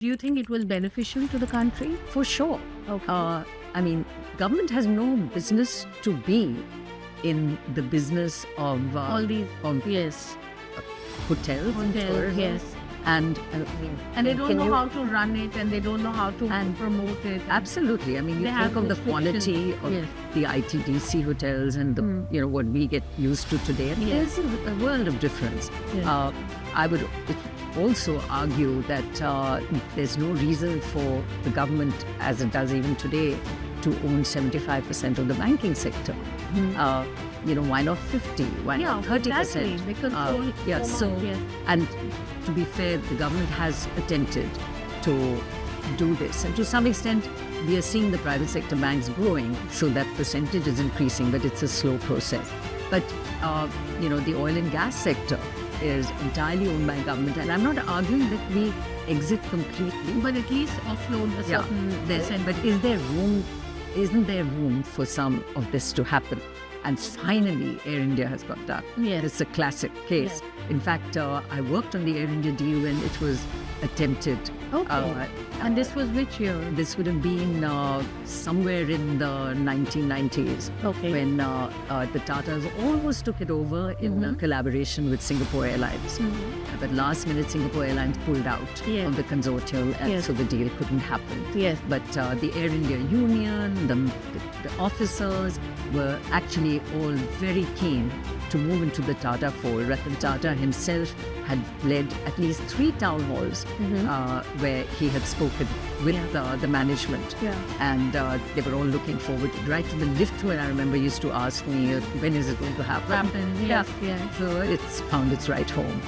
Do you think it was beneficial to the country? For sure. Okay. I mean, government has no business to be in the business of All these, of yes, hotels, and hotels, tourism. yes. And I mean, And they don't can know you- how to run it, and they don't know how to And- promote it. Absolutely. I mean, you They have think of the restrictions. quality of Yes. the ITDC hotels and the what we get used to today. And Yes. There's a world of difference. Yes. I would also argue that there's no reason for the government, as it does even today, to own 75% of the banking sector. Why not 50? Why Yeah, not 30%? exactly. They control yeah, so so much, yes. and to be fair, the government has attempted to do this, and to some extent, we are seeing the private sector banks growing, so that percentage is increasing, but it's a slow process. But the oil and gas sector is entirely owned by government, and I'm not arguing that we exit completely. But at least offload a Yeah, certain percent. but isn't there room for some of this to happen? And finally, Air India has got done. Yes. It's a classic case. In fact, I worked on the Air India deal when it was attempted. Okay. And this was which year? This would have been somewhere in the 1990s, Okay. when the Tatas almost took it over in collaboration with Singapore Airlines. But last minute, Singapore Airlines pulled out Yes. of the consortium, and Yes. so the deal couldn't happen. Yes. But the Air India Union, the officers were actually all very keen to move into the Tata fold. Ratan Tata himself had led at least 3 town halls where he had spoken with the management. Yeah. And they were all looking forward to it. Right to the lift when I remember used to ask me, when is it going to happen? Happen. Yes. Yes. So it's found its right home.